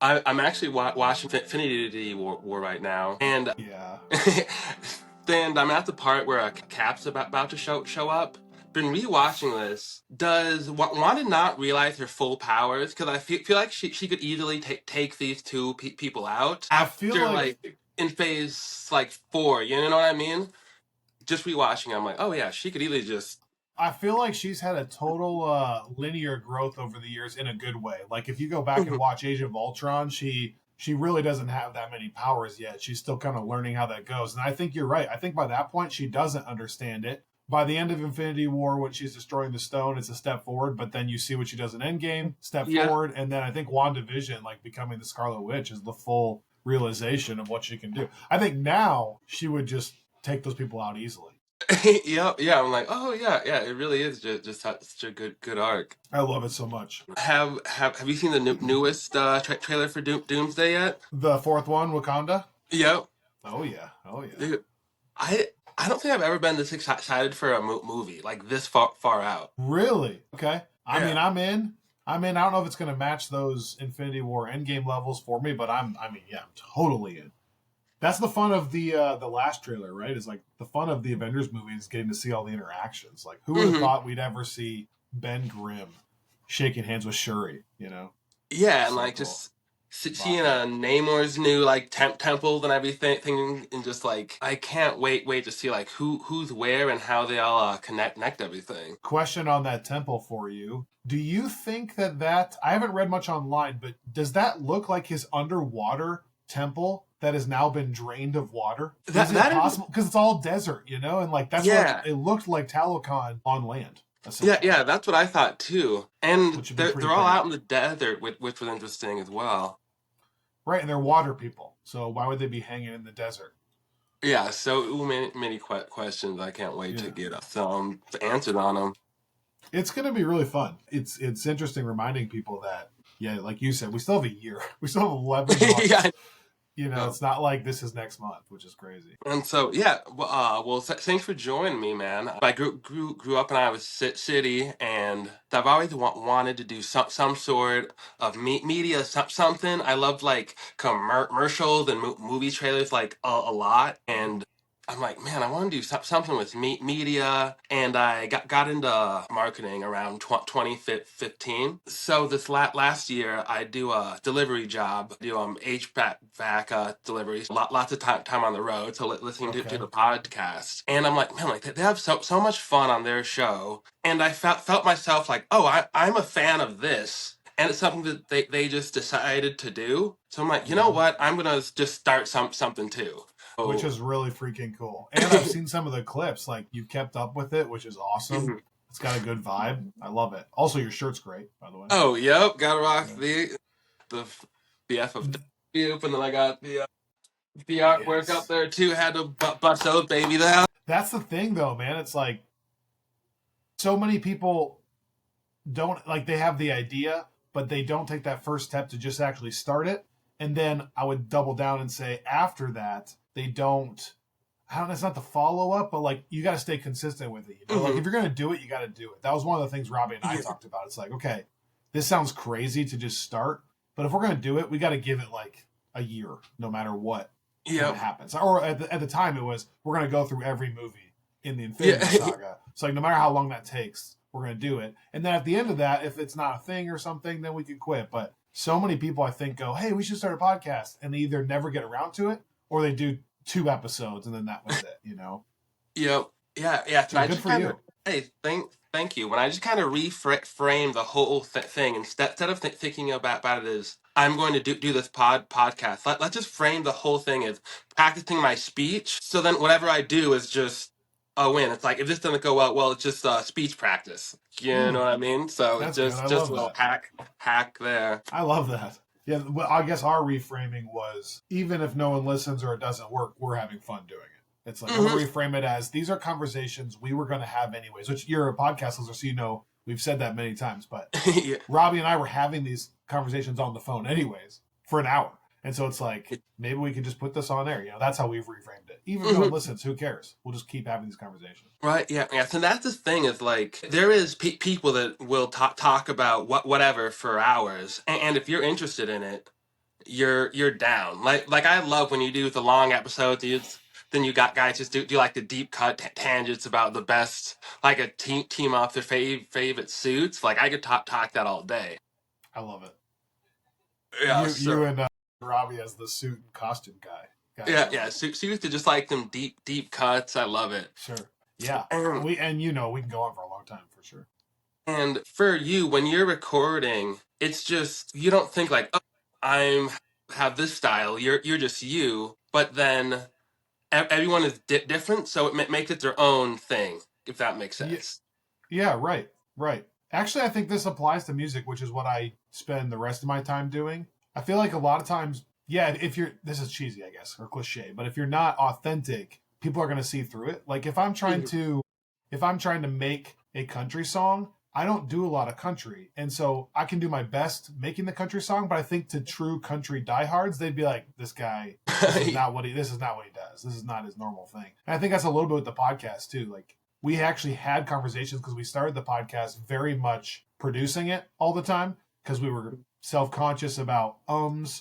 I'm actually watching Infinity War right now, and Yeah. then I'm at the part where a Cap's about to show up. Been rewatching this. Does Wanda not realize her full powers? Because I feel like she could easily take these two people out I feel after like in phase 4. You know what I mean? Just rewatching, I'm like, oh yeah, she could easily just. I feel like she's had a total linear growth over the years in a good way. Like if you go back and watch Age of Ultron, she really doesn't have that many powers yet. She's still kind of learning how that goes. And I think you're right. I think by that point she doesn't understand it. By the end of Infinity War, when she's destroying the stone, it's a step forward. But then you see what she does in Endgame, step forward, and then I think WandaVision, like becoming the Scarlet Witch, is the full realization of what she can do. I think now she would just take those people out easily. Yeah. I'm like, oh yeah. It really is just such a good arc. I love it so much. Have you seen the newest trailer for Doomsday yet? The fourth one, Wakanda? Yep. Oh yeah. Dude, I don't think I've ever been this excited for a movie like this far out. Really? Okay. I Yeah. mean, I'm in. I don't know if it's going to match those Infinity War Endgame levels for me, but I'm totally in. That's the fun of the last trailer, right? Is like the fun of the Avengers movie is getting to see all the interactions. Like, who would have thought we'd ever see Ben Grimm shaking hands with Shuri? You know? Yeah, and So like cool. just seeing Namor's new like temple and everything, and just like I can't wait to see like who's where and how they all connect everything. Question on that temple for you. Do you think that I haven't read much online, but does that look like his underwater temple that has now been drained of water? Is it possible? Because it's all desert, you know, and like that's what it looked like Talokan on land. Yeah, that's what I thought too. And they're all great. out in the desert, which was interesting as well. Right, and they're water people, so why would they be hanging in the desert? Yeah, so many questions. I can't wait to get some answered on them. It's going to be really fun. It's interesting reminding people that, yeah, like you said, we still have a year. We still have 11 months. Yeah. You know, it's not like this is next month, which is crazy. And so, yeah, well, thanks for joining me, man. I grew up in Iowa City, and I've always wanted to do some sort of media, something. I loved like commercials and movie trailers like a lot, and I'm like, man, I want to do something with media, and I got into marketing around 2015. So this last year, I do a delivery job, do HVAC deliveries, lots of time on the road, so listening to the podcast, and I'm like, man, like they have so much fun on their show, and I felt myself like, oh, I'm a fan of this. And it's something that they just decided to do. So I'm like, you know what? I'm gonna just start something too. Which is really freaking cool. And I've seen some of the clips. Like, you've kept up with it, which is awesome. It's got a good vibe. I love it. Also, your shirt's great, by the way. Oh, yep. Gotta rock the FFW. And then I got the artwork up there, too. Had to bust those baby down. That's the thing, though, man. It's like, so many people don't, like, they have the idea, but they don't take that first step to just actually start it. And then I would double down and say after that, they don't, it's not the follow up, but like you got to stay consistent with it. You know? Like if you're going to do it, you got to do it. That was one of the things Robby and I talked about. It's like, okay, this sounds crazy to just start, but if we're going to do it, we got to give it like a year, no matter what happens. Or at the time it was, we're going to go through every movie in the Infinity Saga. So like no matter how long that takes, we're going to do it. And then at the end of that, if it's not a thing or something, then we can quit. But so many people, I think, go, hey, we should start a podcast. And they either never get around to it or they do 2 episodes and then that was it, you know? Yep. Yeah. So good for you. Hey, thank you. When I just kind of reframe the whole thing, instead of thinking about it as, I'm going to do this podcast, let's just frame the whole thing as practicing my speech. So then whatever I do is just a win. It's like, if this doesn't go well, it's just speech practice. You know what I mean? So it's just a little hack there. I love that. Yeah, well, I guess our reframing was, even if no one listens or it doesn't work, we're having fun doing it. It's like, we'll reframe it as, these are conversations we were going to have anyways, which you're a podcast listener, so you know we've said that many times, but Robby and I were having these conversations on the phone anyways for an hour. And so it's like, maybe we can just put this on there. You know, that's how we've reframed it. Even if no one listens, who cares? We'll just keep having these conversations. Right, yeah. So that's the thing is like, there is people that will talk about whatever for hours. And if you're interested in it, you're down. Like I love when you do the long episodes. Then you got guys just do like the deep cut tangents about the best, like a team off their favorite suits. Like I could talk that all day. I love it. Yeah, You so and Robby as the suit and costume guys. yeah, I love yeah. it. Suits to just like them deep cuts. I love it. Sure. Yeah. And, And we can go on for a long time for sure. and for you, when you're recording, it's just you don't think like, oh, I'm have this style. You're just you. But then everyone is different, so it makes it their own thing. If that makes Yeah, sense. yeah, right. Right. Actually, I think this applies to music, which is what I spend the rest of my time doing. I feel like a lot of times, yeah, if you're, this is cheesy, I guess, or cliche, but if you're not authentic, people are going to see through it. Like if I'm trying to make a country song, I don't do a lot of country. And so I can do my best making the country song, but I think to true country diehards, they'd be like, this is not what he does. This is not his normal thing. And I think that's a little bit with the podcast too. Like we actually had conversations because we started the podcast very much producing it all the time because we were self-conscious about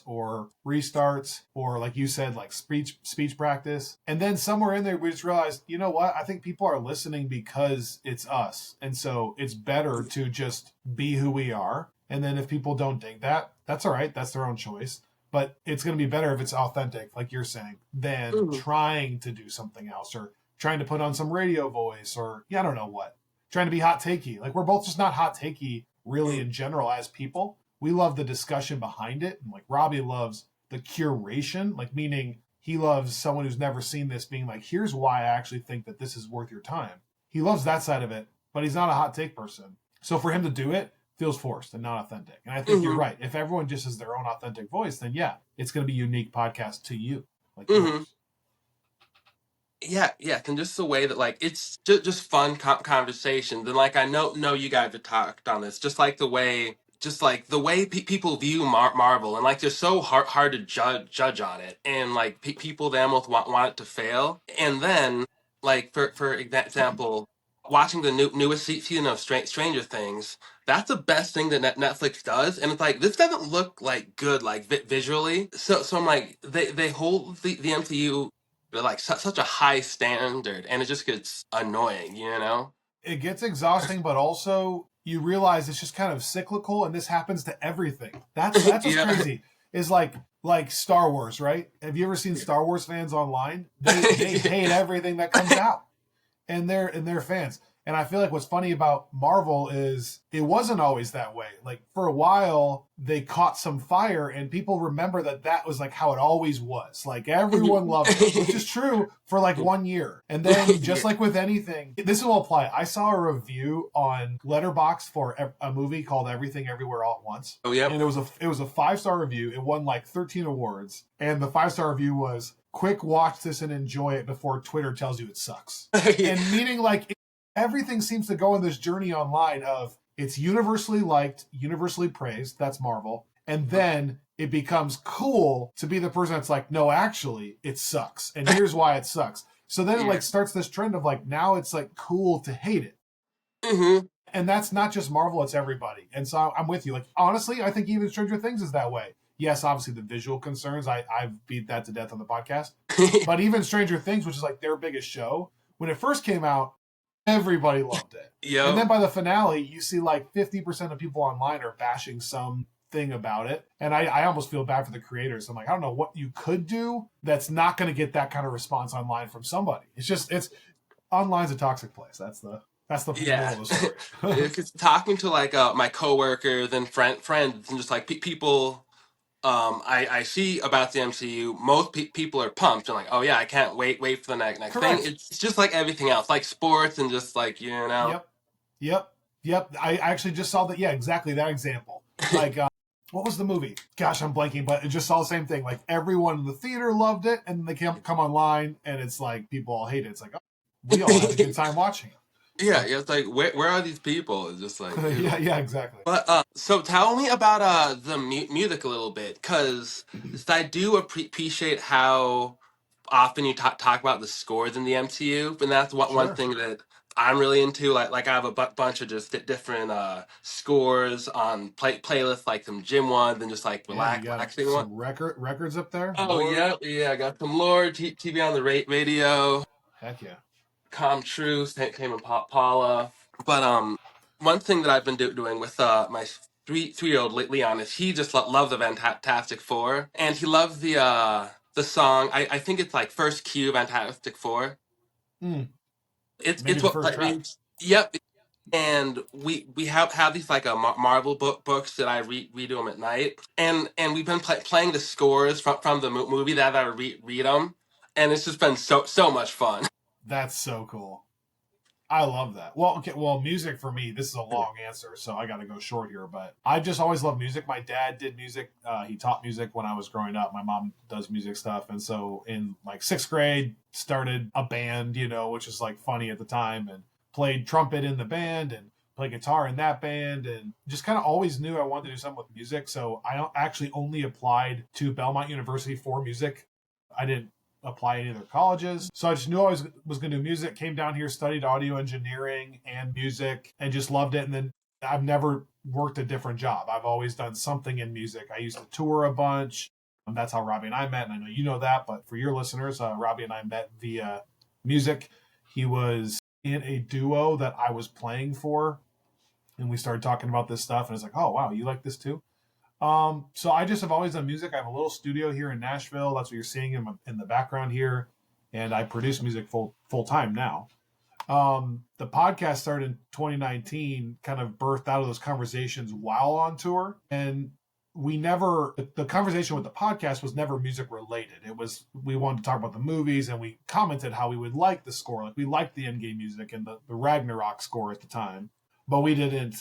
or restarts or like you said like speech practice, and then somewhere in there we just realized, you know what, I think people are listening because it's us, and so it's better to just be who we are, and then if people don't dig that, that's all right, that's their own choice, but it's going to be better if it's authentic like you're saying than Mhm. trying to do something else or trying to put on some radio voice or I don't know what, trying to be hot takey. Like we're both just not hot takey really in general as people. We love the discussion behind it. And like Robby loves the curation, like meaning he loves someone who's never seen this being like, here's why I actually think that this is worth your time. He loves that side of it, but he's not a hot take person. So for him to do it feels forced and not authentic. And I think you're Mhm. right. If everyone just has their own authentic voice, then yeah, it's going to be a unique podcast to you, like Mhm. yours. Yeah, and just the way that like it's just fun conversations, and like I know you guys have talked on this, just like the way people view Marvel, and like they're so hard to judge on it, and like people they almost want it to fail, and then like for example, watching the newest season of Stranger Things, that's the best thing that Netflix does, and it's like this doesn't look like good like visually, so I'm like they hold the MCU like such a high standard, and it just gets annoying, you know. It gets exhausting, but also you realize it's just kind of cyclical, and this happens to everything. That's what's Yeah. crazy. Is like Star Wars, right? Have you ever seen Star Wars fans online? They hate everything that comes out, and they're fans. And I feel like what's funny about Marvel is it wasn't always that way. Like for a while, they caught some fire, and people remember that was like how it always was. Like everyone loved them, which is true for like 1 year. And then just like with anything, this will apply. I saw a review on Letterboxd for a movie called Everything Everywhere All at Once, Oh yeah. and it was a 5-star review. It won like 13 awards, and the 5-star review was, quick watch this and enjoy it before Twitter tells you it sucks. And meaning like everything seems to go on this journey online of it's universally liked, universally praised, that's Marvel, and then it becomes cool to be the person that's like, no, actually, it sucks, and here's why it sucks. So then it like starts this trend of like now it's like cool to hate it. Hmm. And that's not just Marvel, it's everybody. And so I'm with you. Like honestly, I think even Stranger Things is that way. Yes, obviously the visual concerns, I've beat that to death on the podcast. But even Stranger Things, which is like their biggest show, when it first came out, everybody loved it. And Yep. then by the finale, you see like 50% of people online are bashing something about it. And I almost feel bad for the creators. I'm like, I don't know what you could do that's not going to get that kind of response online from somebody. It's online's a toxic place. That's the Yeah. moral of the story. It's talking to like my coworkers and friends, and just like people I see about the MCU, most people are pumped and like, oh yeah, I can't wait for the next thing. Correct. It's just like everything else, like sports and just like Yep. Yep. Yep. I actually just saw that. Yeah, exactly that example. Like, what was the movie? Gosh, I'm blanking, but it just saw the same thing. Like everyone in the theater loved it, and they come online, and it's like people all hate it. It's like, oh, we all had a good time watching it. Yeah, So, yeah. It's like where are these people? It's just like ew. yeah, exactly. But so tell me about the music a little bit, because I do appreciate how often you talk about the scores in the MCU, and that's one Sure. thing that I'm really into. Like I have a bunch of just different scores on playlists, like some gym ones and just like Yeah, you got relaxing one. some records up there, Oh Lord. yeah, yeah. I got some Lord TV on the radio. Heck yeah. Calm Truth, Tame Paula. But one thing that I've been doing with my 3 year old Leon is he just loves the Fantastic Four, and he loves the song. I think it's like first cue Fantastic Four. Mm, It's maybe the what first like track. means. Yep. And we have these like Marvel books that I read them at night, and we've been playing the scores from the movie that I read them, and it's just been so much fun. That's so cool. I love that. Well, okay, well, music for me, this is a long answer, so I got to go short here. But I just always loved music. My dad did music. He taught music when I was growing up. My mom does music stuff, and so in like sixth grade, started a band, which is like funny at the time, and played trumpet in the band and played guitar in that band, and just kind of always knew I wanted to do something with music. So I actually only applied to Belmont University for music. I didn't apply any of their colleges. So I just knew I was going to do music, came down here, studied audio engineering and music, and just loved it. And then I've never worked a different job. I've always done something in music. I used to tour a bunch. That's how Robby and I met. And I know you know that, but for your listeners, Robby and I met via music. He was in a duo that I was playing for. And we started talking about this stuff. And it's like, oh, wow, you like this too? So I just have always done music. I have a little studio here in Nashville. That's what you're seeing in the background here, and I produce music full time now. The podcast started in 2019, kind of birthed out of those conversations while on tour, and the conversation with the podcast was never music related. It was we wanted to talk about the movies, and we commented how we would like the score, like we liked the Endgame music and the Ragnarok score at the time, but we didn't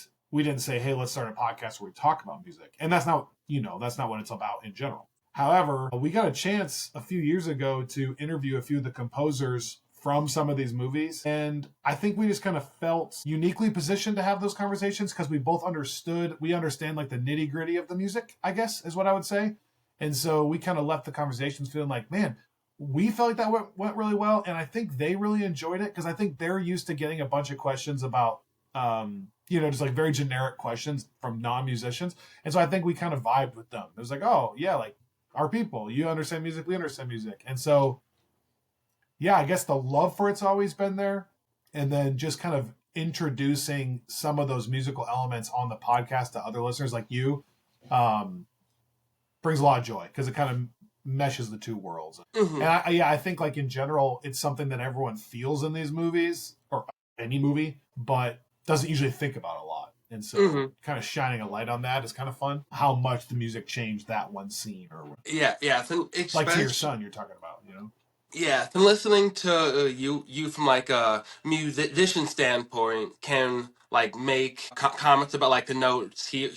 say, hey, let's start a podcast where we talk about music. And that's not what it's about in general. However, we got a chance a few years ago to interview a few of the composers from some of these movies. And I think we just kind of felt uniquely positioned to have those conversations because we understand like the nitty gritty of the music, I guess is what I would say. And so we kind of left the conversations feeling like, man, we felt like that went really well. And I think they really enjoyed it because I think they're used to getting a bunch of questions about just like very generic questions from non-musicians. And so I think we kind of vibed with them. It was like, oh, yeah, like our people, you understand music, we understand music. And so, yeah, I guess the love for it's always been there. And then just kind of introducing some of those musical elements on the podcast to other listeners like you um, brings a lot of joy because it kind of meshes the two worlds. Hmm. And I think like in general, it's something that everyone feels in these movies or any movie, but doesn't usually think about a lot. And so Hmm. kind of shining a light on that is kind of fun. How much the music changed that one scene or Yeah, yeah. So like to your especially, son you're talking about. yeah. So listening to you from like a musician standpoint can like make comments about like the notes here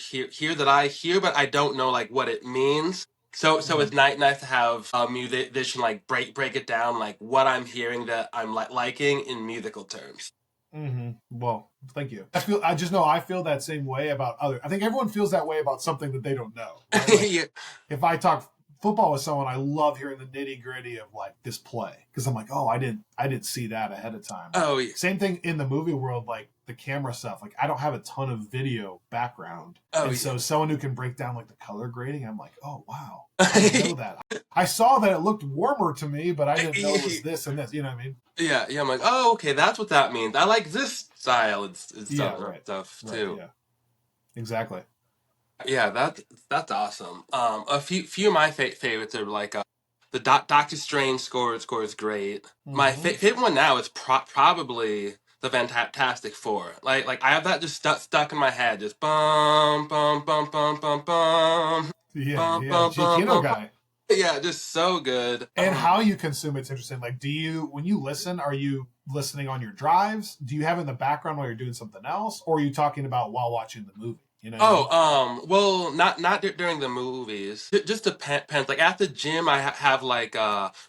that I hear, but I don't know like what it means. So Mm-hmm. it's nice to have a musician like break it down like what I'm hearing that I'm liking in musical terms. Mm-hmm. Well, thank you. I just know I feel that same way about I think everyone feels that way about something that they don't know, right? Like Yeah. if I talk football with someone, I love hearing the nitty gritty of like this play because I'm like, oh, I didn't see that ahead of time. Or Oh yeah. same thing in the movie world, like the camera stuff. Like I don't have a ton of video background, Oh and yeah. so someone who can break down like the color grading, I'm like, oh wow, I didn't know that. I saw that it looked warmer to me, but I didn't know it was this and this. You know what I mean? Yeah, yeah. I'm like, oh, okay, that's what that means. I like this style and Yeah, stuff right, too. yeah, exactly. Yeah, that's awesome. A few of my favorites are like the Doctor Strange score is great. My Mm-hmm. favorite one now is probably the Fantastic Four. Like I have that just stuck in my head, just bum bum bum bum bum bum Yeah, bum yeah, bum bum Giacchino bum. Bum. guy. Yeah, just so good. And how you consume it's interesting. Like, when you listen, are you listening on your drives? Do you have it in the background while you're doing something else, or are you talking about while watching the movie? You know what I Oh, mean? well, not during the movies. Just depends. Like at the gym, I have like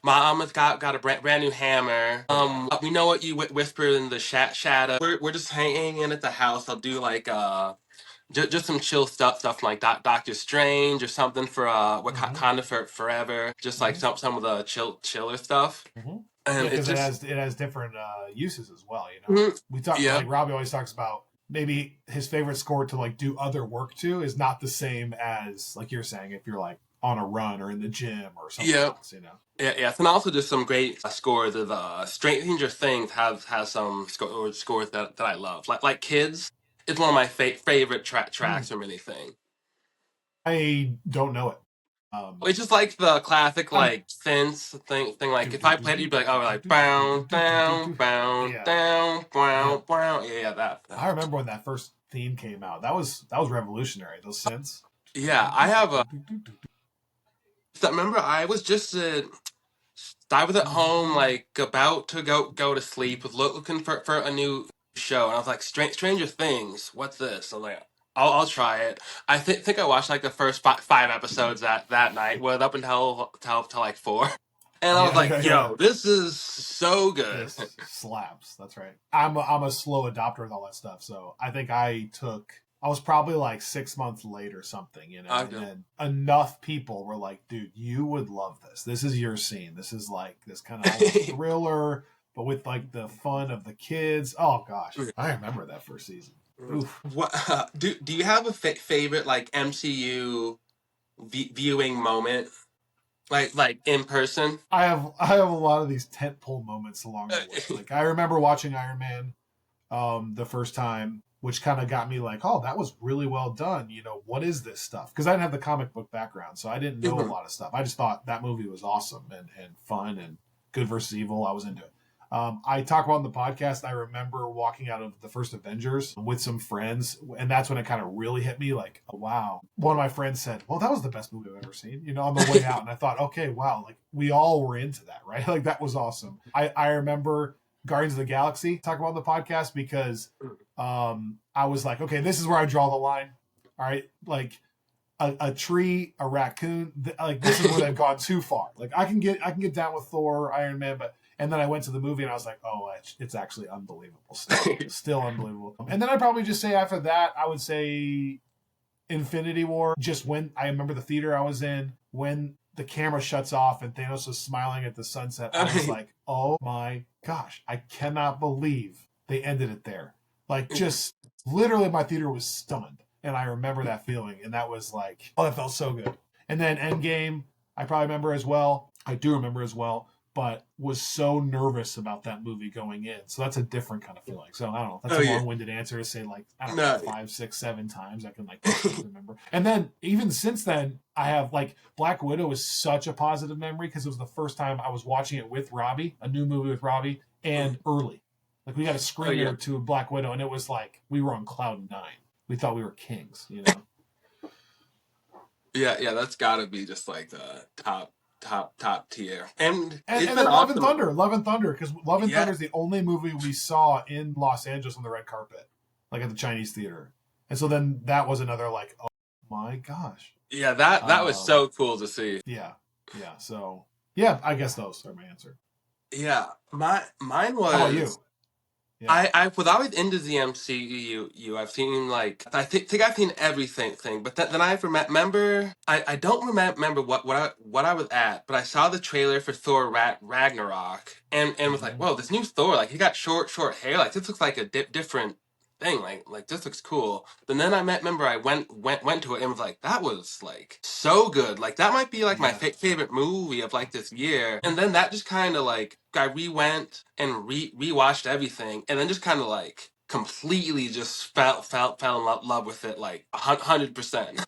mama's got a brand new hammer. Oh yeah. We know what you whisper in the shadow. We're just hanging at the house. I'll do like just some chill stuff like Doctor Strange or something for Mm-hmm. Wakanda for forever. Just like Mm-hmm. some of the chiller stuff. Mm-hmm. and Yeah, it's because just it has different uses as well. You know, mhm, we talk yeah, like Robbie always talks about maybe his favorite score to like do other work to is not the same as like you're saying if you're like on a run or in the gym or something yeah. else. You know. Yeah, and also just some great scores of Stranger Things has some scores that I love. Like Kids is one of my favorite Hmm. tracks from anything. I don't know it. It's just like the classic I'm like synths thing. Like do if do I do played it, do you'd be do like, oh, do like do do do bow do do do down, do. bow Yeah, down, yeah. bow bow. Yeah, that. I remember when that first theme came out. That was revolutionary. Those synths. Yeah, I have a. So remember, I was at home, like about to go to sleep, was looking for a new show, and I was like, Stranger Things, what's this? I'm like, I'll try it. I think I watched like the first five episodes that night, was up until like four, and I was Yeah, yeah, like, yeah. yo, this is so good. This slaps. That's right. I'm a slow adopter with all that stuff. So I think I was probably like 6 months late or something, you know, I and do. then enough people were like, dude, you would love this. This is your scene. This is like this kind of almost thriller, but with like the fun of the kids. Oh gosh. I remember that first season. Oof. What do you have a favorite like MCU viewing moment, like in person? I have a lot of these tentpole moments along the way. Like I remember watching Iron Man the first time, which kind of got me like, oh, that was really well done. You know, what is this stuff? Because I didn't have the comic book background, so I didn't know a Mhm. lot of stuff. I just thought that movie was awesome and fun and good versus evil. I was into it. I talk about in the podcast. I remember walking out of the first Avengers with some friends, and that's when it kind of really hit me. Like, oh, wow. One of my friends said, "Well, that was the best movie I've ever seen." You know, on the way out, and I thought, okay, wow, like we all were into that, right? Like that was awesome. I remember Guardians of the Galaxy talk about on the podcast because I was like, okay, this is where I draw the line. All right, like a tree, a raccoon, like this is where they've gone too far. Like I can get down with Thor, Iron Man, but and then I went to the movie and I was like, oh, it's actually unbelievable. Still unbelievable. And then I'd probably just say after that, I would say Infinity War. Just when I remember the theater I was in when the camera shuts off and Thanos is smiling at the sunset, I was like, oh my gosh, I cannot believe they ended it there. Like just literally my theater was stunned. And I remember that feeling. And that was like, oh, that felt so good. And then Endgame, I probably remember as well. I do remember as well, but was so nervous about that movie going in. So that's a different kind of feeling. So I don't know. That's Oh a yeah, long winded answer to say like, I don't know, no. 5, 6, 7 times I can like personally remember. And then even since then, I have like Black Widow is such a positive memory because it was the first time I was watching it with Robbie, a new movie with Robbie, and early. Like we got a Oh yeah, screener to Black Widow, and it was like we were on cloud nine. We thought we were kings, you know. yeah. That's got to be just like the top tier, and it's And been then awesome. Love and Thunder, because Love and Yeah, Thunder is the only movie we saw in Los Angeles on the red carpet, like at the Chinese theater. And so then that was another like, oh my gosh. yeah. That was Um, so cool to see. yeah, yeah. So yeah, I guess those are my answer. Yeah, mine How about you? was. Yeah. I was always into the MCU. I've seen like think I've seen everything thing, but then I remember I don't remember what I was at, but I saw the trailer for Thor Ragnarok and was like, Mm-hmm. whoa, this new Thor, like he got short hair, like this looks like a different thing, like this looks cool. But then remember I went to it and was like, that was like so good, like that might be like my Yeah. favorite movie of like this year. And then that just kind of like I rewent and rewatched everything, and then just kind of like completely just fell in love with it like 100%.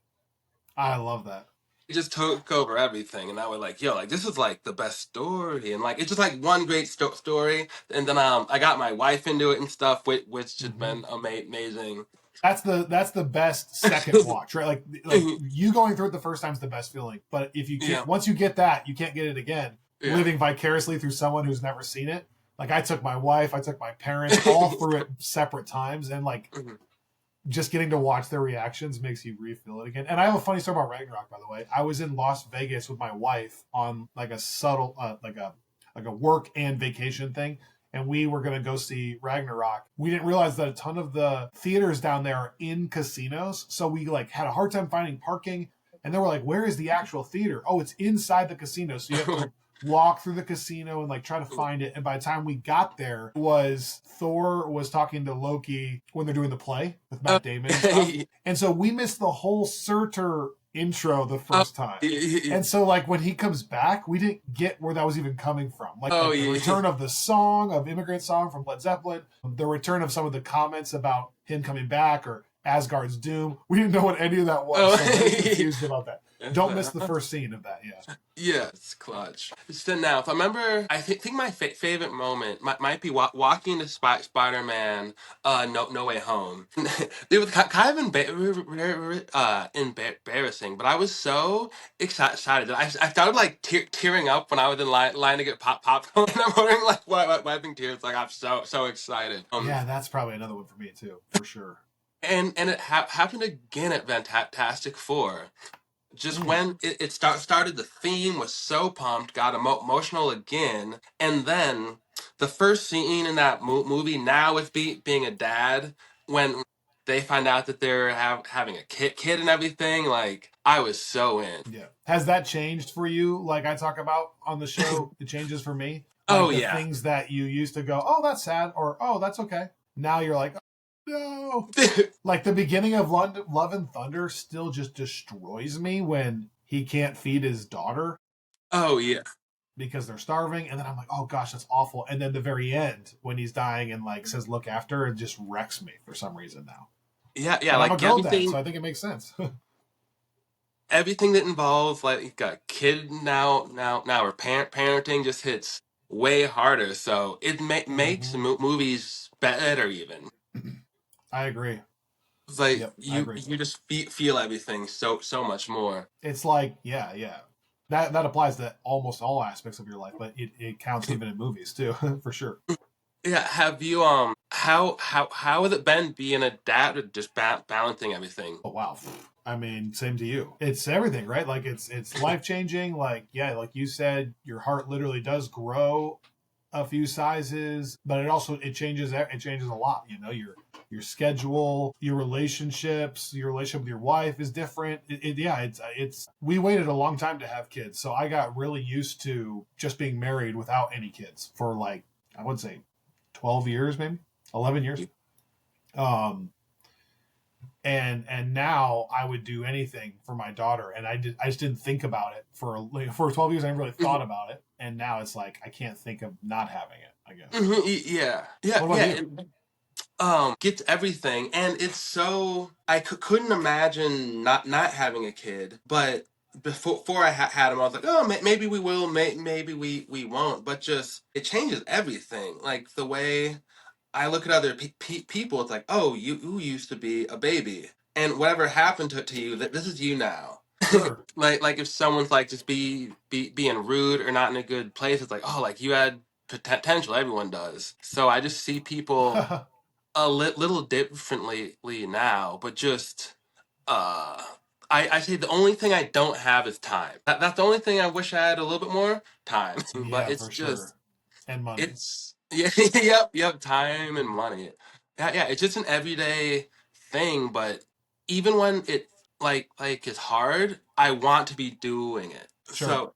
I love that. It just took over everything, and I was like, yo, like this is like the best story, and like it's just like one great story. And then I got my wife into it and stuff, which has Mm-hmm. been amazing. That's the best second watch, right? Like you going through it the first time is the best feeling. But if you Yeah, can't once you get that, you can't get it again. yeah. Living vicariously through someone who's never seen it. Like I took my wife, I took my parents all through it separate times, and like just getting to watch their reactions makes you refeel it again. And I have a funny story about Ragnarok, by the way. I was in Las Vegas with my wife on like a subtle, like a work and vacation thing, and we were going to go see Ragnarok. We didn't realize that a ton of the theaters down there are in casinos, so we like had a hard time finding parking. And then we're like, "Where is the actual theater? Oh, it's inside the casino, so you have to walk through the casino and like try to find it. And by the time we got there, was Thor was talking to Loki when they're doing the play with Matt Damon and stuff. Okay. And so we missed the whole Surtur intro the Oh, first time. And so like when he comes back, we didn't get where that was even coming from. oh Like the yeah. return of the song of Immigrant Song from Led Zeppelin, the return of some of the comments about him coming back or Asgard's Doom. We didn't know what any of that was. Oh, So I'm very confused about that. Don't miss the first scene of that, yeah. yeah, it's clutch. So now, if I remember, I think my favorite moment might be walking to Spider-Man, No Way Home. It was kind of embarrassing, but I was so excited that I started like tearing up when I was in line to get popcorn. And I'm wondering like wiping tears. Like I'm so excited. Yeah, that's probably another one for me too, for sure. And it happened again at Fantastic Four. Just Mm, when it started, the theme was so pumped, got emotional again, and then the first scene in that movie now with being a dad, when they find out that they're having a kid and everything, like I was so in. yeah. Has that changed for you? Like I talk about on the show, it changes for me. Oh Like the yeah. things that you used to go, oh, that's sad, or oh, that's okay. Now you're like, oh, no. Like the beginning of Love and Thunder still just destroys me when he can't feed his daughter Oh yeah. because they're starving. And then I'm like, oh gosh, that's awful. And then the very end when he's dying and like says, look after, it just wrecks me for some reason now. Yeah, But I'm a like girl dad, so I think it makes sense. everything that involves like a kid now or parenting just hits way harder. So it makes hmm movies better even. I agree. It's like Yep, I agree. you just feel everything so much more. It's like, yeah, yeah. That applies to almost all aspects of your life, but it counts even in movies too, for sure. Yeah, have you how has it been being a dad with just balancing everything? Oh wow. I mean, same to you. It's everything, right? Like it's life changing. Like yeah, like you said, your heart literally does grow a few sizes, but it changes. It changes a lot. You know, your schedule, your relationships, your relationship with your wife is different. Yeah, it's. We waited a long time to have kids, so I got really used to just being married without any kids for like I would say 12 years, maybe 11 years. Um, and now I would do anything for my daughter, and I just didn't think about it for 12 years. I never really thought Mhm, about it, and now it's like I can't think of not having it. I guess. yeah, What about you? gets everything, and it's so I couldn't imagine not having a kid, but before I had him, I was like, oh, maybe we will, maybe we won't, but just it changes everything, like the way I look at other people. It's like, oh, you used to be a baby, and whatever happened to you, that this is you now. Sure. Like if someone's like just being rude or not in a good place, it's like, oh, like you had potential. Everyone does. So I just see people a little differently now, but just uh. I say the only thing I don't have is time. That's the only thing I wish I had a little bit more time. But Yeah, it's for just sure. And money. it's yeah, yep, time and money. Yeah, it's just an everyday thing, but even when it like is hard, I want to be doing it. Sure. So,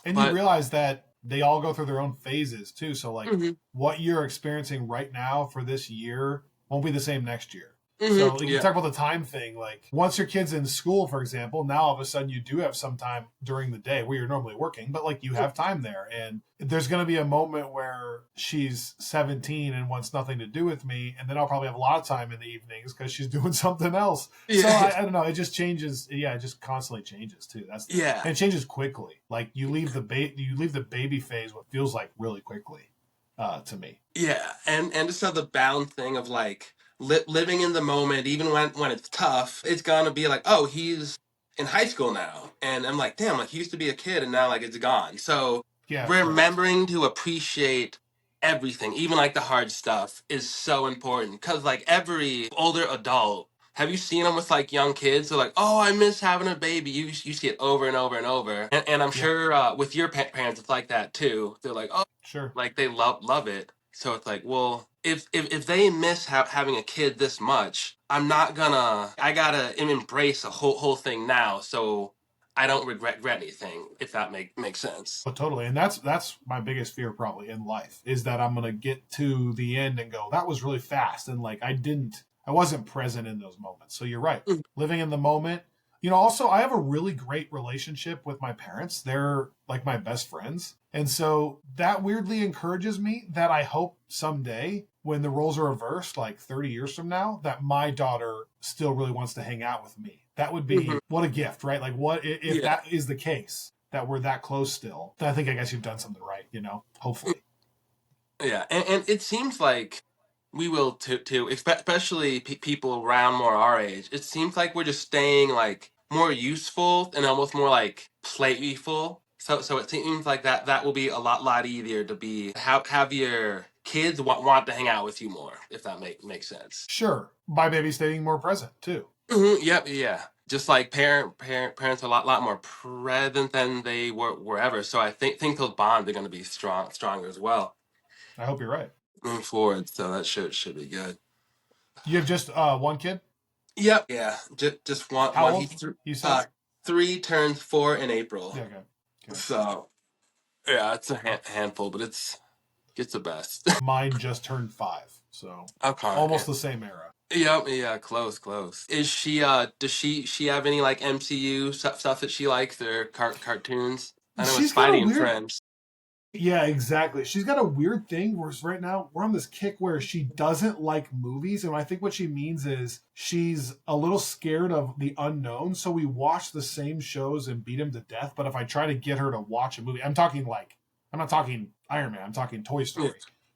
And you but realize that they all go through their own phases too. So like hmm what you're experiencing right now for this year won't be the same next year. So like, you yeah, talk about the time thing. Like once your kid's in school, for example, now all of a sudden you do have some time during the day where you're normally working, but like you have time there. And there's going to be a moment where she's 17 and wants nothing to do with me. And then I'll probably have a lot of time in the evenings because she's doing something else. So yeah, I don't know. It just changes. Yeah, it just constantly changes too. That's the thing, yeah. and it changes quickly. Like you leave the baby phase what feels like really quickly, to me. Yeah, and just have the bound thing of like living in the moment, even when it's tough. It's gonna be like, oh, he's in high school now, and I'm like, damn, like he used to be a kid, and now like it's gone. So Yeah, correct. remembering to appreciate everything, even like the hard stuff, is so important. Cause like every older adult. Have you seen them with like young kids? They're like, "Oh, I miss having a baby." You see it over and over and over, and I'm Yep, sure with your parents, it's like that too. They're like, "Oh, sure, like they love it." So it's like, well, if they miss having a kid this much, I'm not gonna. I gotta embrace the whole thing now. So I don't regret anything, if that makes sense. Oh, totally. And that's my biggest fear probably in life is that I'm gonna get to the end and go, that was really fast. And like I wasn't present in those moments. So you're right. Mm. Living in the moment. Also I have a really great relationship with my parents. They're like my best friends. And so that weirdly encourages me that I hope someday when the roles are reversed, like 30 years from now, that my daughter still really wants to hang out with me. That would be Mhm. what a gift, right? Like what if Yeah. that is the case? That we're that close still, then I guess you've done something right, hopefully. Yeah, and it seems like we will too, especially people around more our age. It seems like we're just staying like more useful and almost more like playful. So it seems like that will be a lot easier to be have your kids want to hang out with you more, if that makes sense. Sure, by maybe staying more present too. Yep, yeah. Just like parents are a lot more present than they were ever. So I think those bonds are going to be stronger as well I hope you're right. moving forward. So that should be good. You have just one kid? Yep. Yeah. Just How one. old, you said? 3 turns 4 in April. Yeah, okay. So yeah, it's a handful, but it's the best. Mine just turned 5, so Okay. Yeah. almost the same era. Yep. Yeah. Close. Is she? Does she have any like MCU stuff that she likes or cartoons? I know it's She's got a Spidey and weird Friends. Yeah, exactly. She's got a weird thing where right now we're on this kick where she doesn't like movies. And I think what she means is she's a little scared of the unknown. So we watch the same shows and beat him to death. But if I try to get her to watch a movie, I'm not talking Iron Man, I'm talking Toy Yeah. Story.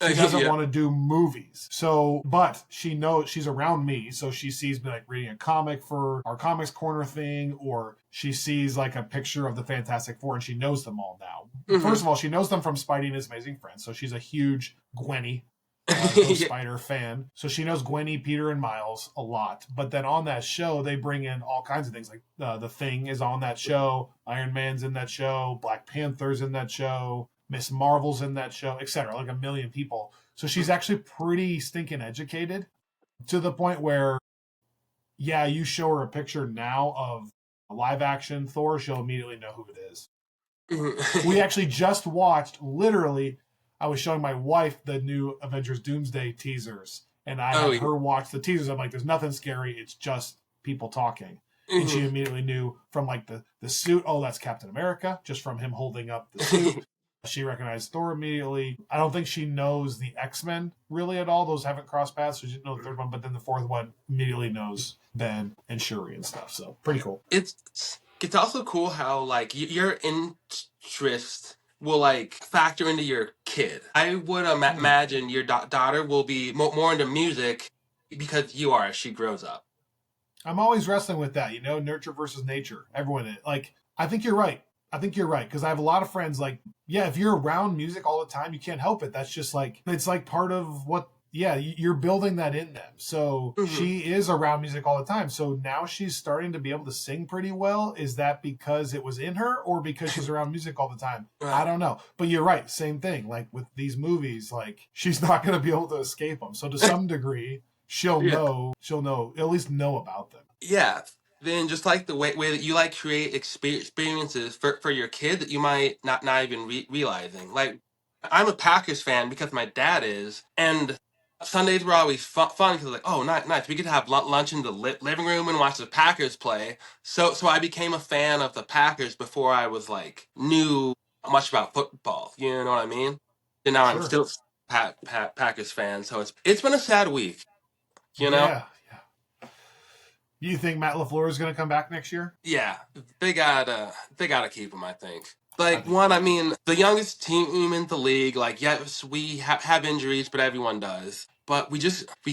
She doesn't Yeah. want to do movies. So, but she knows she's around me. So she sees me like reading a comic for our comics corner thing, or she sees like a picture of the Fantastic Four and she knows them all now. Hmm. First of all, she knows them from Spidey and His Amazing Friends. So she's a huge Gwenny Ghost Yeah. Spider fan. So she knows Gwenny, Peter, and Miles a lot. But then on that show, they bring in all kinds of things. Like The Thing is on that show, Iron Man's in that show, Black Panther's in that show, Miss Marvel's in that show, etc. Like a million people. So she's actually pretty stinking educated to the point where, yeah, you show her a picture now of a live action Thor, she'll immediately know who it is. We actually just watched, literally, I was showing my wife the new Avengers Doomsday teasers, and I Oh had yeah. her watch the teasers. I'm like, there's nothing scary, it's just people talking. And she immediately knew from like the suit, oh, that's Captain America, just from him holding up the suit. She recognized Thor immediately. I don't think she knows the X-Men really at all. Those haven't crossed paths, so she didn't know the third one, but then the fourth one immediately knows Ben and Shuri and stuff. So pretty cool. It's also cool how like your interest will like factor into your kid. I would imagine your daughter will be more into music because you are as she grows up. I'm always wrestling with that, nurture versus nature. Everyone, like, I think you're right. Because I have a lot of friends, like, yeah, if you're around music all the time, you can't help it. That's just like, it's like part of what, yeah, you're building that in them. So Mhm. she is around music all the time. So now she's starting to be able to sing pretty well. Is that because it was in her or because she's around music all the time? I don't know. But you're right. Same thing. Like with these movies, like she's not going to be able to escape them. So to some degree, she'll Yeah. at least know about them. Yeah. Then just like the way that you like create experiences for your kid that you might not even realizing. Like I'm a Packers fan because my dad is, and Sundays were always fun because like, oh, nice. We could have lunch in the living room and watch the Packers play. So I became a fan of the Packers before I was like knew much about football. You know what I mean? And now I'm Sure. still Packers fan. So it's been a sad week. You know? Yeah. Do you think Matt LaFleur is going to come back next year? Yeah, they gotta keep him. I think. I Like think so one, I too. mean, the youngest team in the league. Like yes, we have injuries, but everyone does. But we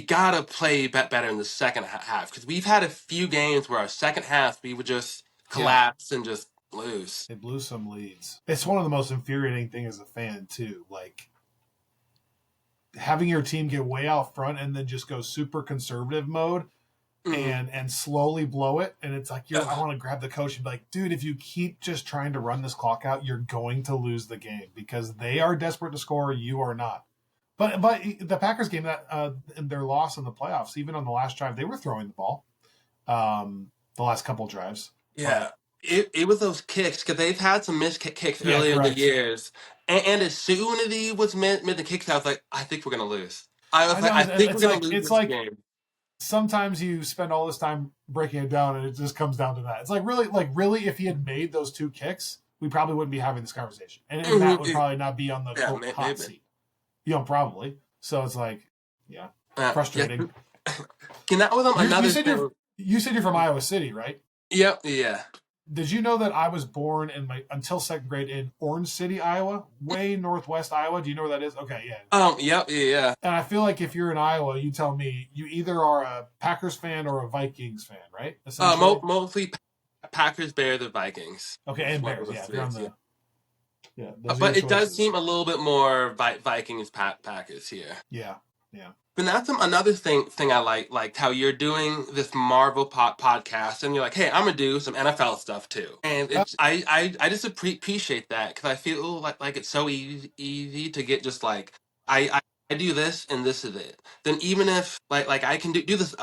gotta play better in the second half because we've had a few games where our second half we would just Yeah. collapse and just lose. They blew some leads. It's one of the most infuriating things as a fan, too. Like, having your team get way out front and then just go super conservative mode Mhm. and slowly blow it. And it's like, I want to grab the coach and be like, dude, if you keep just trying to run this clock out, you're going to lose the game because they are desperate to score. You are not. But the Packers game that in their loss in the playoffs, even on the last drive, they were throwing the ball. The last couple drives. Yeah. it was those kicks because they've had some missed kicks Yeah, earlier in the correct. years, and as soon as he was mid the kicks, I was like, I think we're gonna lose. I was I like, know I think we're it's gonna like lose it's this like game. sometimes you spend all this time breaking it down and it just comes down to that. It's like really if he had made those two kicks, we probably wouldn't be having this conversation. And Matt would probably not be on the Yeah, quote hot maybe. seat. Probably. So it's like, yeah, Yeah. frustrating. Can that was You another said thing. you're from Iowa City, right? Yep. Yeah. Did you know that I was born in my until second grade in Orange City, Iowa, way northwest Iowa? Do you know where that is? Okay, yeah. Yep. Yeah. And I feel like if you're in Iowa, you tell me you either are a Packers fan or a Vikings fan, right? Essentially. Mostly Packers, Bears, the Vikings. Okay, It's and one of Bears. the Yeah, if three. you're on Yeah. the those are your But it does choices. seem a little bit more Vikings Packers here. Yeah, yeah. But that's another thing I like how you're doing this Marvel podcast, and you're like, hey, I'm gonna do some NFL stuff too, and it's I just appreciate that because I feel like it's so easy to get just like I do this and this is it. Then even if like I can do this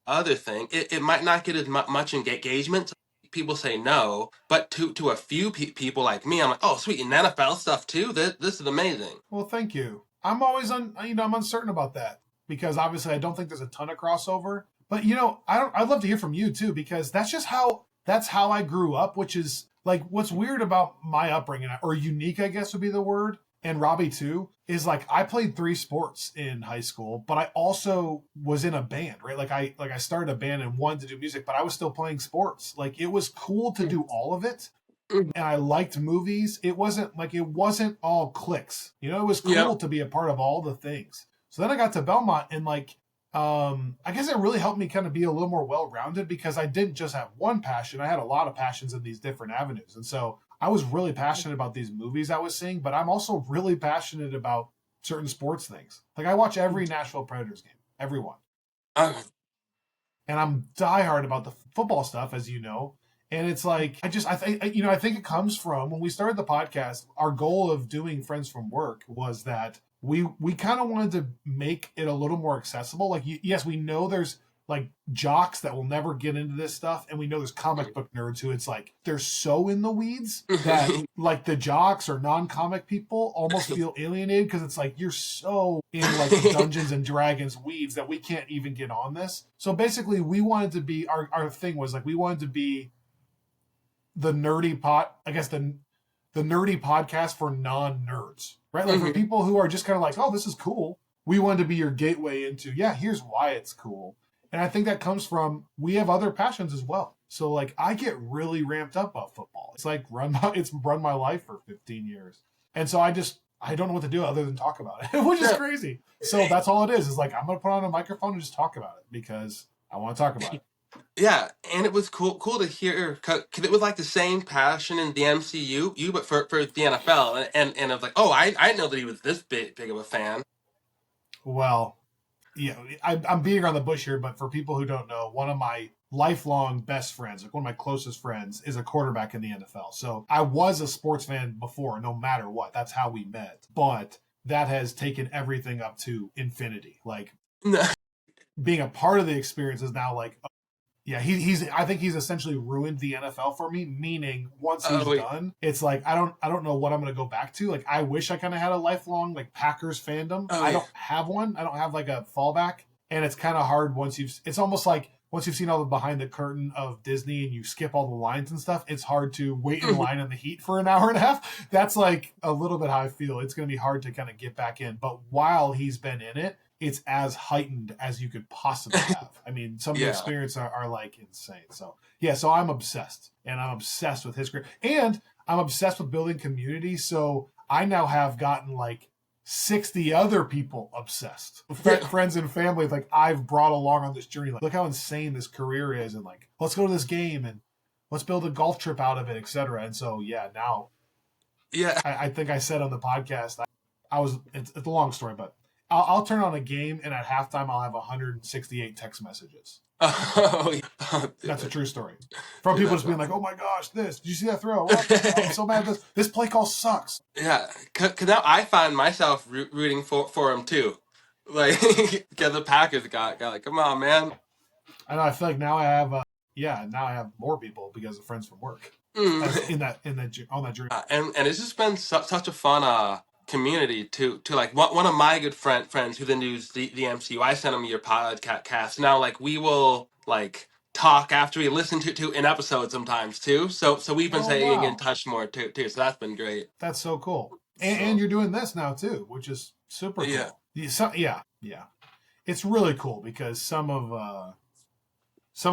other thing, it might not get as much engagement. People say no, but to a few people like me, I'm like, oh sweet, and NFL stuff too. This is amazing. Well, thank you. I'm always I'm uncertain about that because obviously I don't think there's a ton of crossover. But I'd love to hear from you too because that's how I grew up, which is like what's weird about my upbringing or unique, I guess would be the word, and Robby too, is like I played three sports in high school, but I also was in a band, right? Like I started a band and wanted to do music, but I was still playing sports. Like it was cool to do all of it and I liked movies. It wasn't all clicks. It was Yep. cool to be a part of all the things. So then I got to Belmont and I guess it really helped me kind of be a little more well-rounded because I didn't just have one passion. I had a lot of passions in these different avenues. And so I was really passionate about these movies I was seeing, but I'm also really passionate about certain sports things. Like I watch every Nashville Predators game, every one. Uh, And I'm diehard about the football stuff, as you know. And it's like I think it comes from when we started the podcast. Our goal of doing Friends from Work was that we kind of wanted to make it a little more accessible. Like yes, we know there's like jocks that will never get into this stuff, and we know there's comic book nerds who it's like they're so in the weeds that like the jocks or non-comic people almost feel alienated because it's like you're so in like the Dungeons and Dragons weeds that we can't even get on this. So basically, we wanted to be our thing was like we wanted to be the nerdy I guess the nerdy podcast for non-nerds, right? Like for people who are just kind of like, oh, this is cool. We wanted to be your gateway into, yeah, here's why it's cool. And I think that comes from we have other passions as well. So like I get really ramped up about football. It's like it's run my life for 15 years. And so I don't know what to do other than talk about it, which is crazy. So that's all it is like I'm gonna put on a microphone and just talk about it because I want to talk about it. Yeah, and it was cool to hear because it was like the same passion in the MCU, but for the NFL, and I was like, oh, I didn't know that he was this big of a fan. Well, I'm beating around the bush here, but for people who don't know, one of my lifelong best friends, like one of my closest friends, is a quarterback in the NFL. So I was a sports fan before, no matter what. That's how we met. But that has taken everything up to infinity. Like being a part of the experience is now like, yeah, he's. I think he's essentially ruined the NFL for me. Meaning, once he's Wait. done, it's like I don't know what I'm going to go back to. Like, I wish I kind of had a lifelong like Packers fandom. I Yeah. don't have one. I don't have like a fallback, and it's kind of hard once you've. It's almost like once you've seen all the behind the curtain of Disney and you skip all the lines and stuff. It's hard to wait in line in the heat for an hour and a half. That's like a little bit how I feel. It's going to be hard to kind of get back in. But while he's been in it, it's as heightened as you could possibly have. I mean, some of the Yeah. experiences are like insane. So yeah, so I'm obsessed, and I'm obsessed with his career, and I'm obsessed with building community. So I now have gotten like 60 other people obsessed, friends and family. Like I've brought along on this journey. Like, look how insane this career is, and like let's go to this game and let's build a golf trip out of it, etc. And so yeah, now Yeah. I think I said on the podcast, I was. It's a long story, but I'll turn on a game and at halftime I'll have 168 text messages. Oh, yeah. Oh, That's a dude. true story. From Dude, people that's just being like, awesome. "Oh my gosh, this! Did you see that throw? Oh, I'm so mad at this play call sucks." Yeah, cause now I find myself rooting for him too, like because the Packers got like, come on, man. I know. I feel like now I have, now I have more people because of friends from work. as Mm. in that on that journey. And it's just been such a fun community to like one of my good friends who then does the MCU. I sent him your podcast. Now like we will like talk after we listen to an episode sometimes too. So we've been Oh staying in wow, touch more too. So that's been great. that's so cool. And So you're doing this now too, which is super yeah. cool. Yeah, yeah, it's really cool because some of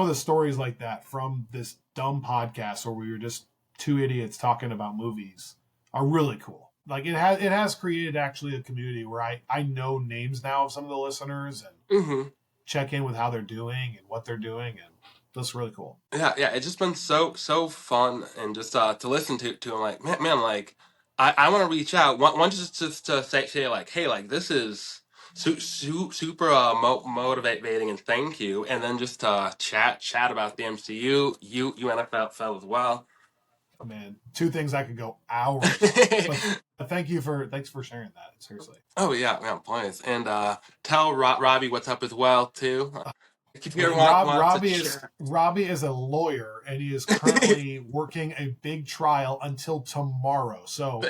the stories like that from this dumb podcast where we were just two idiots talking about movies are really cool. Like it has created actually a community where I know names now of some of the listeners and Hmm. check in with how they're doing and what they're doing, and that's really cool. Yeah. It's just been so fun and just to listen to. I'm like man like I want to reach out. One just to say like hey like this is super motivating and thank you. And then just chat about the MCU, you NFL as well. Man, two things I could go hours, but thanks for sharing that. Seriously. Oh yeah, please. And tell Robbie what's up as well too. If you ever want to share. Robbie is a lawyer and he is currently working a big trial until tomorrow. So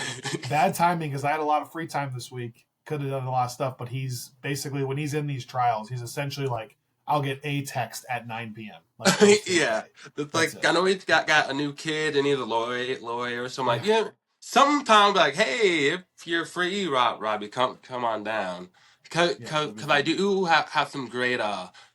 bad timing because I had a lot of free time this week. Could have done a lot of stuff, but he's basically when he's in these trials, he's essentially like, I'll get a text at 9 p.m. like most days a Yeah, day. it's That's like it. I know he's got a new kid and he's a lawyer. So I'm like, Yeah. yeah. Sometimes like, hey, if you're free, Robbie, come on down. Yeah, it'll be Cause I fun. do have some great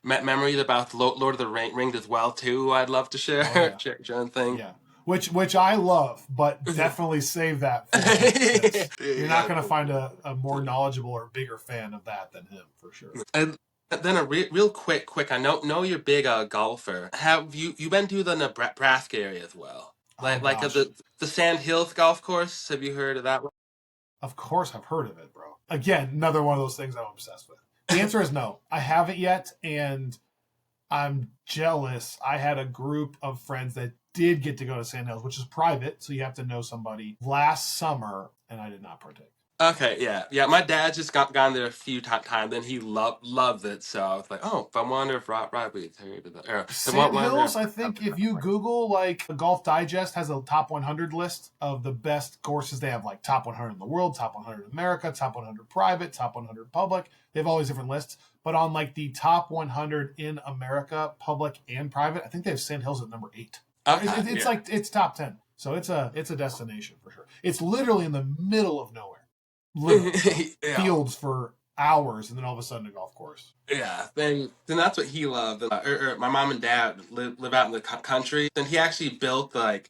memories about Lord of the Rings as well too. I'd love to share Oh yeah. share and thing. Yeah. Which I love, but definitely save that for him because you're not Yeah. going to find a more knowledgeable or bigger fan of that than him for sure. And then a real quick. I know you're a big golfer. Have you been to the Nebraska area as well? Oh Like gosh. the Sand Hills golf course. Have you heard of that one? Of course I've heard of it, bro. Again, another one of those things I'm obsessed with. The answer is no. I haven't yet, and I'm jealous. I had a group of friends that did get to go to Sand Hills, which is private, so you have to know somebody last summer, and I did not partake. Okay, yeah. My dad just gone there a few times, and he loved it. So I was like, oh, I wonder if Robbie's heard of that. Or I Sand wonder if Hills, I think if you Google like Golf Digest has a top 100 list of the best courses. They have like top 100 in the world, top 100 in America, top 100 private, top 100 public. They have all these different lists. But on like the top 100 in America, public and private, I think they have Sand Hills at number 8. okay, It's yeah. like it's top 10. So it's a destination for sure. It's literally in the middle of nowhere, literally like Yeah. fields for hours, and then all of a sudden a golf course. Yeah, then that's what he loved. My mom and dad live out in the country, and he actually built like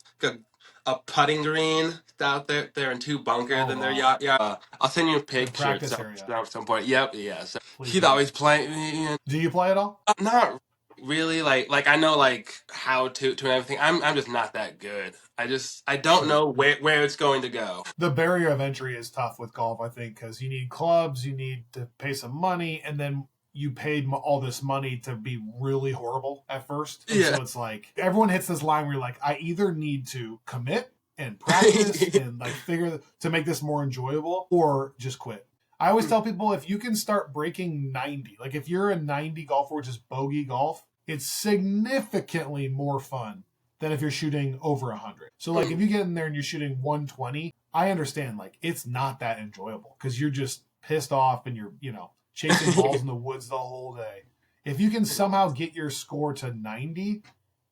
a putting green out there in two bunkers Oh in their wow, yacht. I'll send you a the picture practice area. at some point. Yep, yeah. So Please he'd do. always play. And, Do you play at all? not really like I know like how to and everything. I'm just not that good. I don't Sure. know where it's going to go. The barrier of entry is tough with golf, I think, because you need clubs, you need to pay some money, and then you paid all this money to be really horrible at first. And Yeah. so it's like everyone hits this line where you're like, I either need to commit and practice and like figure to make this more enjoyable or just quit. I always tell people if you can start breaking 90, like if you're a 90 golfer, which is bogey golf, it's significantly more fun than if you're shooting over 100. So like if you get in there and you're shooting 120, I understand like it's not that enjoyable because you're just pissed off and you're, chasing balls in the woods the whole day. If you can somehow get your score to 90,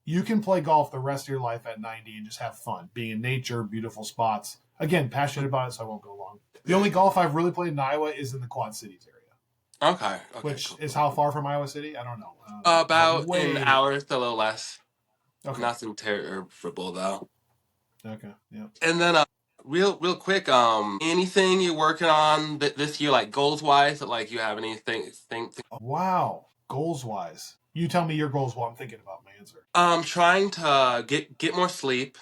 you can play golf the rest of your life at 90 and just have fun, being in nature, beautiful spots. Again, passionate about it, so I won't go long. The only golf I've really played in Iowa is in the Quad Cities area, Okay, which cool. is how far from Iowa City? I don't know. But About an way. hour, a little less. Okay. Nothing terrible though. Okay. Yeah. And then real quick, anything you're working on this year, like goals wise, that like you have anything Wow. Goals wise. You tell me your goals while I'm thinking about my answer. trying to get more sleep,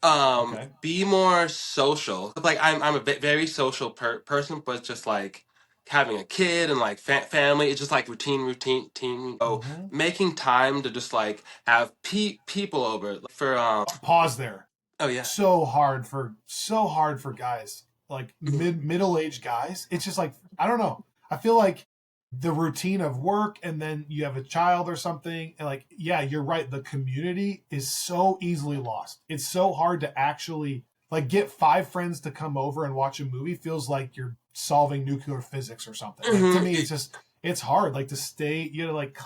Okay. be more social. Like I'm a very social person, but just like having a kid and like family, it's just like routine team. So Mm-hmm. making time to just like have people over for Pause there. oh yeah. So hard for guys like middle aged guys. It's just like I don't know. I feel like the routine of work, and then you have a child or something, and like, yeah, you're right, the community is so easily lost. It's so hard to actually like get 5 friends to come over and watch a movie. Feels like you're solving nuclear physics or something. Like, to me, it's just, it's hard, like, to stay, you know, like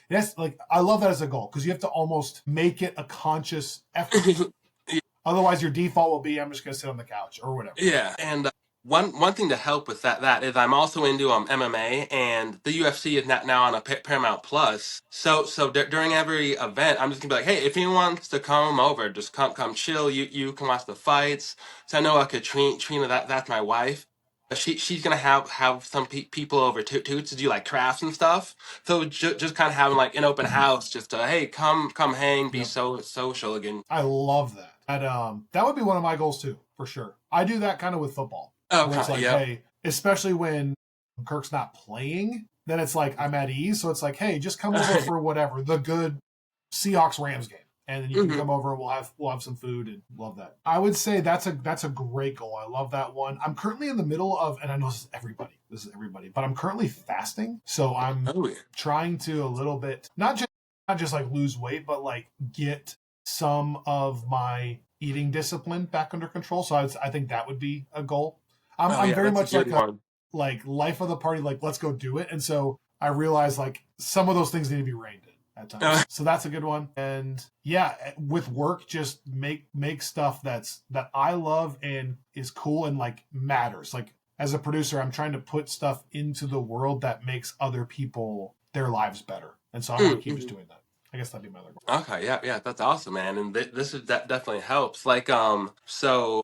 that's like, I love that as a goal, because you have to almost make it a conscious effort. Otherwise your default will be, I'm just gonna sit on the couch or whatever. Yeah, and one thing to help with that is I'm also into MMA, and the UFC is now on a Paramount Plus. So during every event, I'm just gonna be like, hey, if anyone wants to come over, just come chill. You can watch the fights. So I know Katrina, that's my wife. She's gonna have some people over too to do like crafts and stuff. So just kind of having like an open house, just to, hey, come hang, be Yep. so social again. I love that. That would be one of my goals too, for sure. I do that kind of with football, where it's Okay, like, yep. hey, especially when Kirk's not playing, then it's like I'm at ease. So it's like, hey, just come over for whatever, the good Seahawks Rams game, and then you can Mhm. come over and we'll have some food, and love that. I would say that's a great goal. I love that one. I'm currently in the middle of, and I know this is everybody, but I'm currently fasting, so I'm Oh, yeah. trying to a little bit, not just like lose weight, but like get some of my eating discipline back under control. So I think that would be a goal. I'm, Oh I'm yeah, very that's a much like good a one. like life of the party, like let's go do it. And so I realize like some of those things need to be reined in at times. So that's a good one. And yeah, with work, just make stuff that I love and is cool and like matters. Like, as a producer, I'm trying to put stuff into the world that makes other people, their lives better. And so I want to keep just doing that. I guess that'd be my other goal. Okay, yeah, that's awesome, man. And this is that definitely helps. Like, so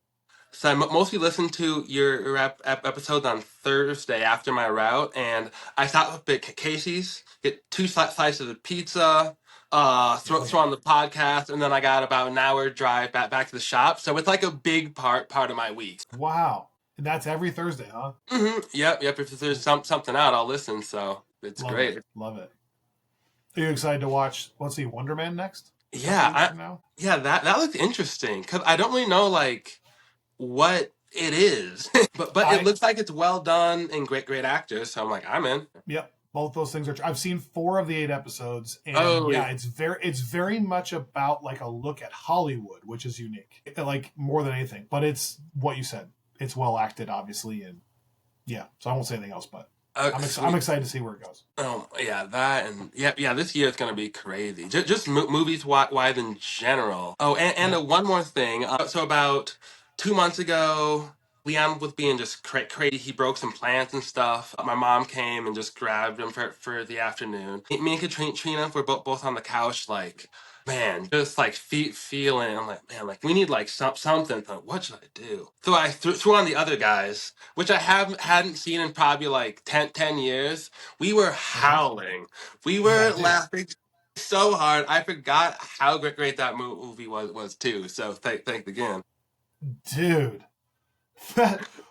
I mostly listen to your episodes on Thursday after my route, and I stopped up at Casey's, get two slices of pizza, throw on the podcast, and then I got about an hour drive back to the shop. So it's like a big part of my week. Wow. And that's every Thursday, huh? Yep. If there's something out, I'll listen. So it's Love it. great. Love it. Are you excited to watch, let's see, Wonder Man next? A couple Yeah, weeks from now? that looks interesting because I don't really know like what it is, but it I looks like it's well done and great actors. So I'm like, I'm in. Yep, both those things are. I've seen 4 of the 8 episodes, and Oh, yeah, it's very much about like a look at Hollywood, which is unique, like more than anything. But it's what you said. It's well acted, obviously, and yeah. So I won't say anything else, but I'm Sweet. excited to see where it goes. Yeah, that and yeah. This year is gonna be crazy. Just movies wise in general. Oh, and Yeah. one more thing. So about 2 months ago, Leon was being just crazy. He broke some plants and stuff. My mom came and just grabbed him for the afternoon. Me and Katrina were both on the couch, like, man, just like feeling. I'm like, man, like we need like something. Like, what should I do? So I threw on the other guys, which I hadn't seen in probably like ten years. We were Uh-huh. howling. We Yeah, were dude. laughing so hard. I forgot how great that movie was too. So thanks again. Dude.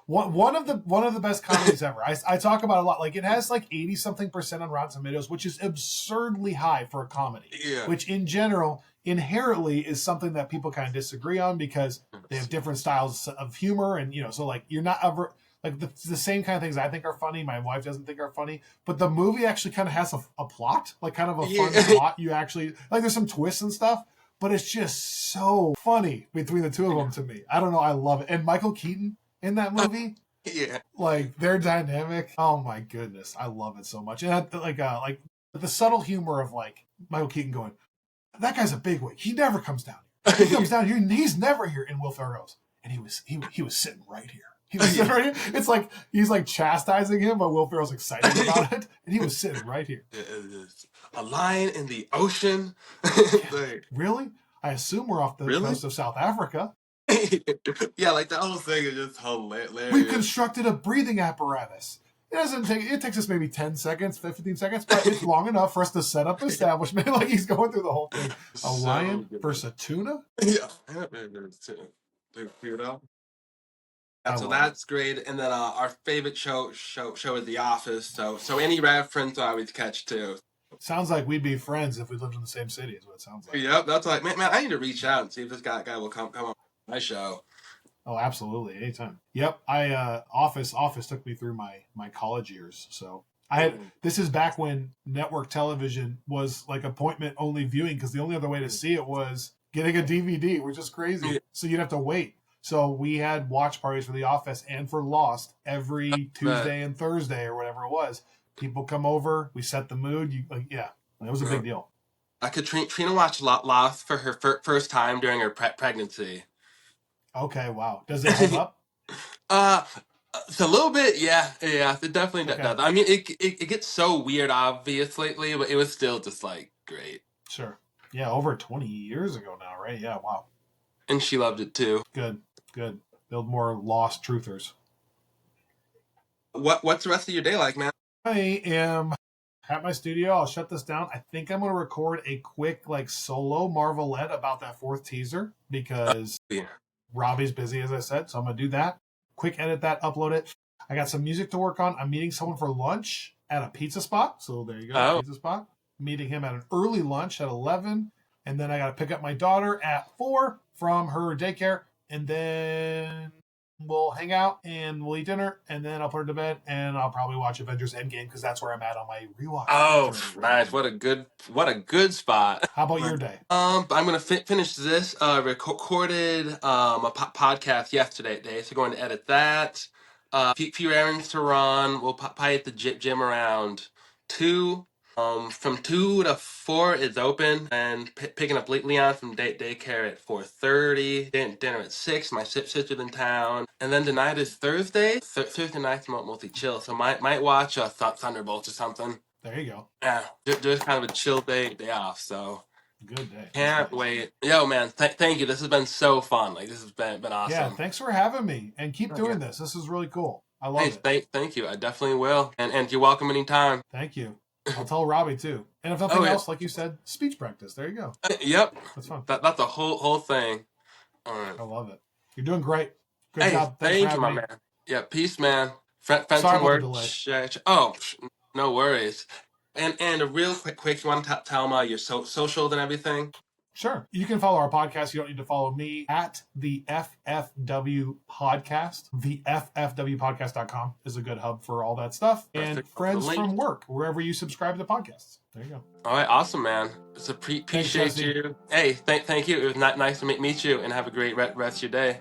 One of the best comedies ever. I talk about it a lot. Like, it has like 80 something% on Rotten Tomatoes, which is absurdly high for a comedy. Yeah. Which in general inherently is something that people kind of disagree on, because they have different styles of humor, and so like you're not ever like the same kind of things I think are funny. My wife doesn't think are funny, but the movie actually kind of has a plot, like kind of a fun Yeah. plot. You actually like, there's some twists and stuff, but it's just so funny between the two of them to me. I don't know. I love it. And Michael Keaton in that movie, Yeah. like their dynamic. Oh my goodness, I love it so much. And like the subtle humor of like Michael Keaton going, "That guy's a bigwig. He never comes down here. He comes down here, and he's never here." And Will Ferrell goes, "And he was sitting right here. He was sitting right here." It's like he's like chastising him, but Will Ferrell's excited about it, and he was sitting right here. It is a lion in the ocean. Yeah, Like, really? I assume we're off the really? coast of South Africa. Yeah, like the whole thing is just We've hilarious. constructed a breathing apparatus. It takes us maybe 10 seconds, 15 seconds, but it's long enough for us to set up establishment. Like, he's going through the whole thing. A So lion good. versus a tuna? Yeah. You know? I So love it. that's great. And then our favorite show is The Office. So any reference I always catch too. Sounds like we'd be friends if we lived in the same city, is what it sounds like. Yep, that's like, man, I need to reach out and see if this guy will come on my show. Oh, absolutely. Anytime. Yep. Office took me through my college years. So This is back when network television was like appointment only viewing, because the only other way to see it was getting a DVD, which is crazy. So you'd have to wait. So we had watch parties for The Office and for Lost every Tuesday and Thursday or whatever it was. People come over, we set the mood. It was a big deal. Katrina watched Lost for her first time during her pregnancy. Okay, wow. Does it hold up? It's a little bit, yeah, it definitely Okay. does. I mean, it gets so weird, obvious lately, but it was still just like great. Sure. Yeah, over 20 years ago now, right? Yeah, wow. And she loved it too. Good. Build more Lost truthers. What's the rest of your day like, man? I am at my studio. I'll shut this down. I think I'm going to record a quick like solo Marvelette about that fourth teaser because Robby's busy, as I said. So I'm going to do that. Quick edit that, upload it. I got some music to work on. I'm meeting someone for lunch at a pizza spot. So there you go, pizza spot. Meeting him at an early lunch at 11. And then I got to pick up my daughter at 4 from her daycare. And then we'll hang out and we'll eat dinner. And then I'll put her to bed. And I'll probably watch Avengers Endgame because that's where I'm at on my rewatch. Oh, nice. What a good spot. How about your day? I'm going to finish this. Recorded a podcast yesterday, so going to edit that. Few errands to run. We'll probably at the gym around 2. From 2 to 4 is open, and picking up Leon from daycare at 4:30. Dinner at 6. My sister's in town, and then tonight is Thursday. Thursday night's mostly chill, so might watch Thunderbolts or something. There you go. Yeah, just kind of a chill day off. So good day. Can't wait. Yo, man, thank you. This has been so fun. Like, this has been awesome. Yeah, thanks for having me, and keep doing this. This is really cool. I love it. Thank you. I definitely will. And you're welcome anytime. Thank you. I'll tell Robby too. And if nothing else, like you said, speech practice. There you go. Yep. That's fun. That's the whole thing. All right. I love it. You're doing great. Good job. Thank you, my man. Yeah, peace, man. Sorry about the delay. Oh, no worries. And a real quick, you want to tell them your socials and everything? Sure. You can follow our podcast. You don't need to follow me at the FFW Podcast. The FFWpodcast.com is a good hub for all that stuff. And Friends from Work, wherever you subscribe to podcasts. There you go. All right. Awesome, man. Appreciate you. Hey, thank you. It was nice to meet you, and have a great rest of your day.